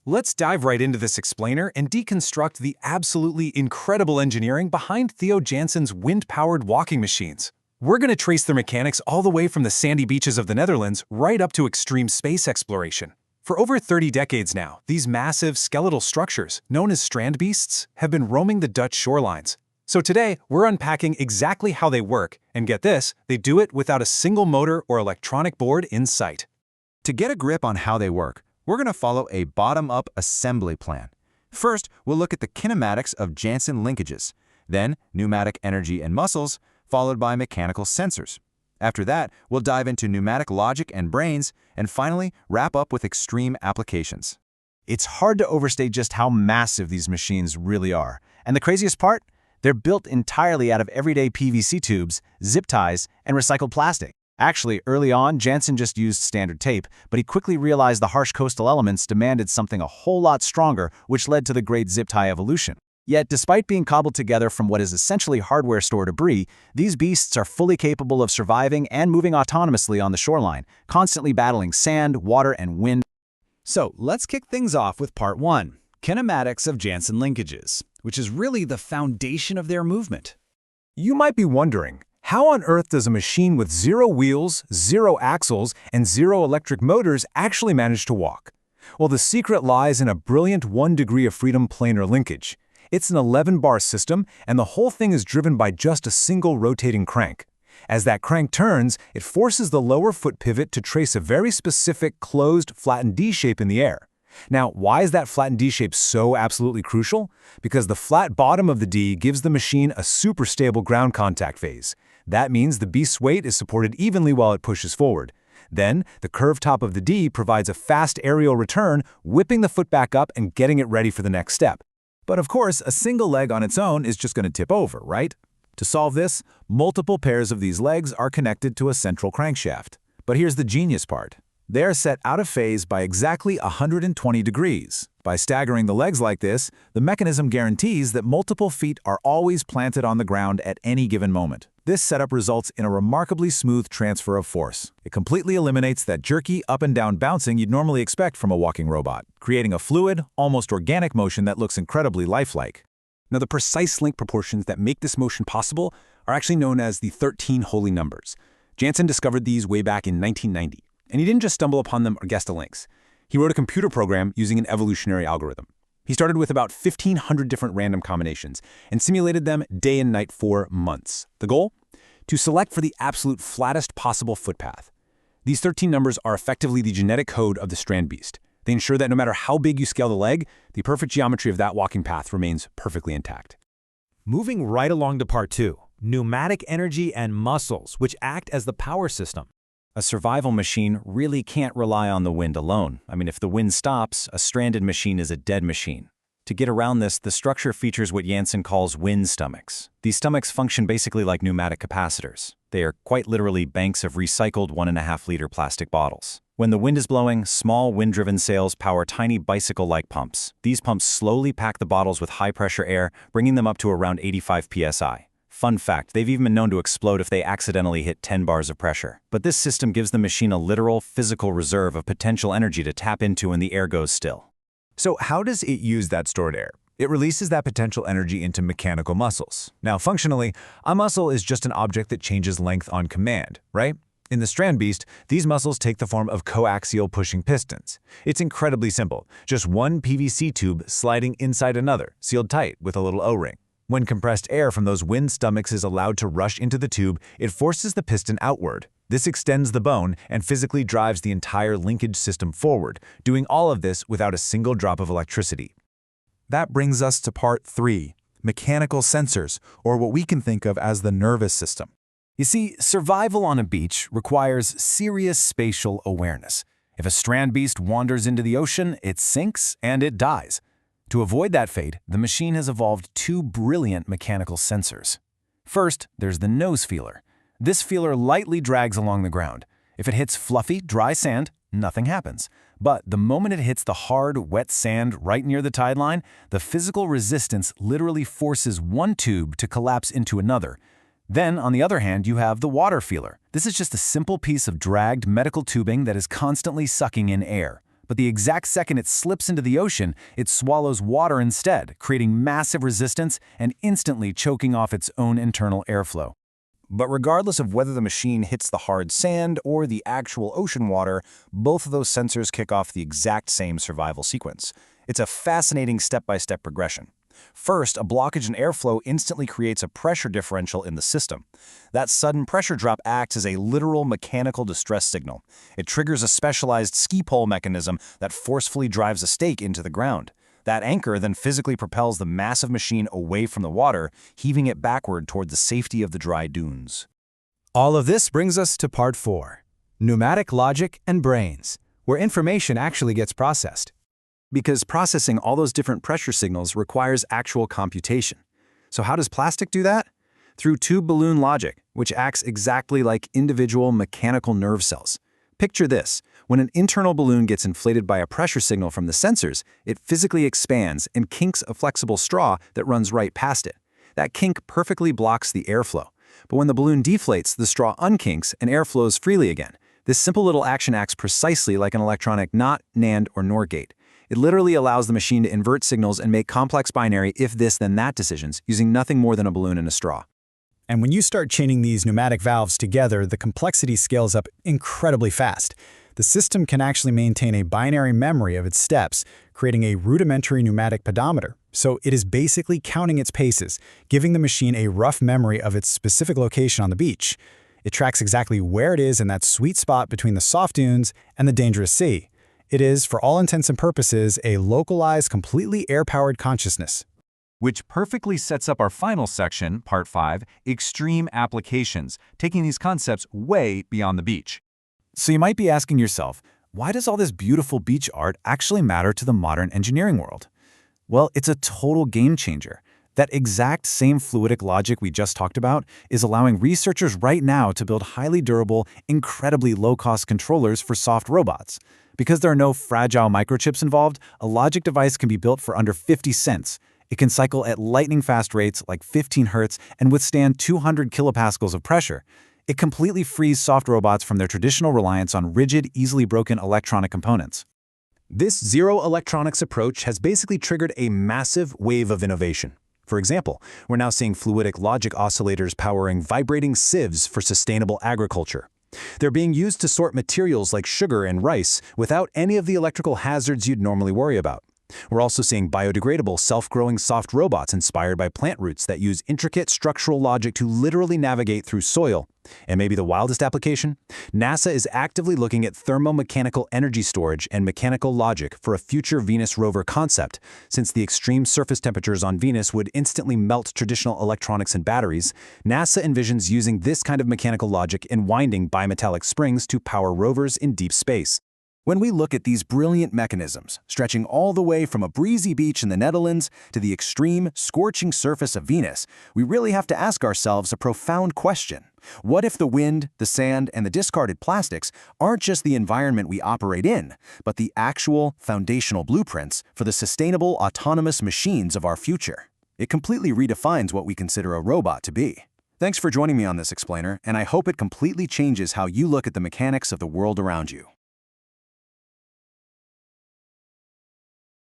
Let's dive right into this explainer and deconstruct the absolutely incredible engineering behind Theo Jansen's wind-powered walking machines. We're going to trace their mechanics all the way from the sandy beaches of the Netherlands right up to extreme space exploration. For over 30 decades now, these massive skeletal structures, known as strandbeests, have been roaming the Dutch shorelines. So today, we're unpacking exactly how they work, and get this, they do it without a single motor or electronic board in sight. To get a grip on how they work, we're going to follow a bottom-up assembly plan. First, we'll look at the kinematics of Jansen linkages, then pneumatic energy and muscles, followed by mechanical sensors. After that, we'll dive into pneumatic logic and brains, and finally wrap up with extreme applications. It's hard to overstate just how massive these machines really are. And the craziest part? They're built entirely out of everyday PVC tubes, zip ties, and recycled plastic. Actually, early on, Jansen just used standard tape, but he quickly realized the harsh coastal elements demanded something a whole lot stronger, which led to the great zip tie evolution. Yet, despite being cobbled together from what is essentially hardware store debris, these beasts are fully capable of surviving and moving autonomously on the shoreline, constantly battling sand, water, and wind. So, let's kick things off with part 1, kinematics of Jansen linkages, which is really the foundation of their movement. You might be wondering, how on earth does a machine with 0 wheels, 0 axles, and 0 electric motors actually manage to walk? Well, the secret lies in a brilliant 1 degree of freedom planar linkage. It's an 11-bar system, and the whole thing is driven by just a single rotating crank. As that crank turns, it forces the lower foot pivot to trace a very specific closed, flattened D shape in the air. Now, why is that flattened D shape so absolutely crucial? Because the flat bottom of the D gives the machine a super stable ground contact phase. That means the beast's weight is supported evenly while it pushes forward. Then, the curved top of the D provides a fast aerial return, whipping the foot back up and getting it ready for the next step. But of course, a single leg on its own is just going to tip over, right? To solve this, multiple pairs of these legs are connected to a central crankshaft. But here's the genius part. They are set out of phase by exactly 120 degrees. By staggering the legs like this, the mechanism guarantees that multiple feet are always planted on the ground at any given moment. This setup results in a remarkably smooth transfer of force. It completely eliminates that jerky up and down bouncing you'd normally expect from a walking robot, creating a fluid, almost organic motion that looks incredibly lifelike. Now, the precise link proportions that make this motion possible are actually known as the 13 holy numbers. Jansen discovered these way back in 1990. And he didn't just stumble upon them or guess the links. He wrote a computer program using an evolutionary algorithm. He started with about 1,500 different random combinations and simulated them day and night for months. The goal? To select for the absolute flattest possible footpath. These 13 numbers are effectively the genetic code of the strandbeest. They ensure that no matter how big you scale the leg, the perfect geometry of that walking path remains perfectly intact. Moving right along to part 2, pneumatic energy and muscles, which act as the power system. A survival machine really can't rely on the wind alone. I mean, if the wind stops, a stranded machine is a dead machine. To get around this, the structure features what Jansen calls wind stomachs. These stomachs function basically like pneumatic capacitors. They are quite literally banks of recycled 1.5-liter plastic bottles. When the wind is blowing, small wind-driven sails power tiny bicycle-like pumps. These pumps slowly pack the bottles with high-pressure air, bringing them up to around 85 psi. Fun fact, they've even been known to explode if they accidentally hit 10 bars of pressure. But this system gives the machine a literal, physical reserve of potential energy to tap into when the air goes still. So how does it use that stored air? It releases that potential energy into mechanical muscles. Now, functionally, a muscle is just an object that changes length on command, right? In the strandbeest, these muscles take the form of coaxial pushing pistons. It's incredibly simple, just one PVC tube sliding inside another, sealed tight with a little O-ring. When compressed air from those wind stomachs is allowed to rush into the tube, it forces the piston outward. This extends the bone and physically drives the entire linkage system forward, doing all of this without a single drop of electricity. That brings us to part 3, mechanical sensors, or what we can think of as the nervous system. You see, survival on a beach requires serious spatial awareness. If a strandbeest wanders into the ocean, it sinks and it dies. To avoid that fate, the machine has evolved 2 brilliant mechanical sensors. First, there's the nose feeler. This feeler lightly drags along the ground. If it hits fluffy, dry sand, nothing happens. But the moment it hits the hard, wet sand right near the tide line, the physical resistance literally forces one tube to collapse into another. Then, on the other hand, you have the water feeler. This is just a simple piece of dragged medical tubing that is constantly sucking in air. but the exact second it slips into the ocean, it swallows water instead, creating massive resistance and instantly choking off its own internal airflow. But regardless of whether the machine hits the hard sand or the actual ocean water, both of those sensors kick off the exact same survival sequence. It's a fascinating step-by-step progression. First, a blockage in airflow instantly creates a pressure differential in the system. That sudden pressure drop acts as a literal mechanical distress signal. It triggers a specialized ski pole mechanism that forcefully drives a stake into the ground. That anchor then physically propels the massive machine away from the water, heaving it backward toward the safety of the dry dunes. All of this brings us to part 4, pneumatic logic and brains, where information actually gets processed. Because processing all those different pressure signals requires actual computation. So how does plastic do that? Through tube balloon logic, which acts exactly like individual mechanical nerve cells. Picture this. When an internal balloon gets inflated by a pressure signal from the sensors, it physically expands and kinks a flexible straw that runs right past it. That kink perfectly blocks the airflow. But when the balloon deflates, the straw unkinks and air flows freely again. This simple little action acts precisely like an electronic NOT, NAND, or NOR gate. It literally allows the machine to invert signals and make complex binary if this then that decisions using nothing more than a balloon and a straw. And when you start chaining these pneumatic valves together, the complexity scales up incredibly fast. The system can actually maintain a binary memory of its steps, creating a rudimentary pneumatic pedometer. So it is basically counting its paces, giving the machine a rough memory of its specific location on the beach. It tracks exactly where it is in that sweet spot between the soft dunes and the dangerous sea. It is, for all intents and purposes, a localized, completely air-powered consciousness. Which perfectly sets up our final section, part 5, extreme applications, taking these concepts way beyond the beach. So you might be asking yourself, why does all this beautiful beach art actually matter to the modern engineering world? Well, it's a total game changer. That exact same fluidic logic we just talked about is allowing researchers right now to build highly durable, incredibly low-cost controllers for soft robots. Because there are no fragile microchips involved, a logic device can be built for under 50 cents. It can cycle at lightning-fast rates like 15 Hz and withstand 200 kilopascals of pressure. It completely frees soft robots from their traditional reliance on rigid, easily broken electronic components. This zero electronics approach has basically triggered a massive wave of innovation. For example, we're now seeing fluidic logic oscillators powering vibrating sieves for sustainable agriculture. They're being used to sort materials like sugar and rice without any of the electrical hazards you'd normally worry about. We're also seeing biodegradable, self-growing soft robots inspired by plant roots that use intricate structural logic to literally navigate through soil. And maybe the wildest application? NASA is actively looking at thermomechanical energy storage and mechanical logic for a future Venus rover concept. Since the extreme surface temperatures on Venus would instantly melt traditional electronics and batteries, NASA envisions using this kind of mechanical logic in winding bimetallic springs to power rovers in deep space. When we look at these brilliant mechanisms, stretching all the way from a breezy beach in the Netherlands to the extreme, scorching surface of Venus, we really have to ask ourselves a profound question. What if the wind, the sand, and the discarded plastics aren't just the environment we operate in, but the actual, foundational blueprints for the sustainable, autonomous machines of our future? It completely redefines what we consider a robot to be. Thanks for joining me on this explainer, and I hope it completely changes how you look at the mechanics of the world around you.